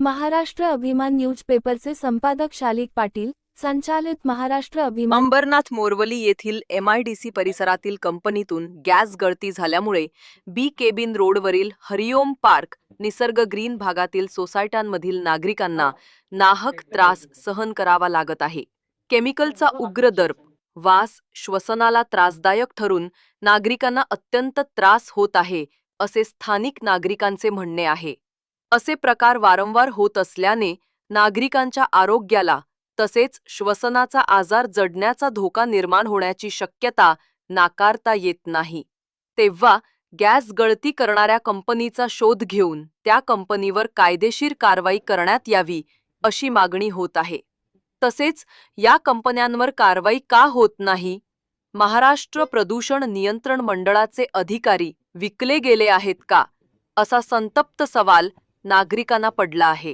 महाराष्ट्र अभिमान न्यूजपेपरचे संपादक शालिक पाटील, संचालित महाराष्ट्र अभिमान। अंबरनाथ मोरवली येथील MIDC परिसरातील कंपनीतून गॅस गळती झाल्यामुळे बी केबिन रोडवरील हरिओम पार्क निसर्ग ग्रीन भागातील सोसायट्यांमधील नागरिकांना नाहक त्रास सहन करावा लागत आहे। केमिकलचा उग्र दर्प, वास श्वसनाला त्रासदायक ठरून नागरिकांना अत्यंत त्रास होत आहे, असे स्थानिक नागरिकांचे म्हणणे आहे। असे प्रकार वारंवार होत असल्याने नागरिकांच्या आरोग्याला तसेच श्वसनाचा आजार जडण्याचा धोका निर्माण होण्याची शक्यता नाकारता येत नाही। तेव्हा गॅस गळती करणाऱ्या कंपनीचा शोध घेऊन त्या कंपनीवर कायदेशीर कारवाई करण्यात यावी, अशी मागणी होत आहे। तसेच या कंपन्यांवर कारवाई का होत नाही? महाराष्ट्र प्रदूषण नियंत्रण मंडळाचे अधिकारी विकले गेले आहेत का? असा संतप्त सवाल नागरिकांना पडला आहे।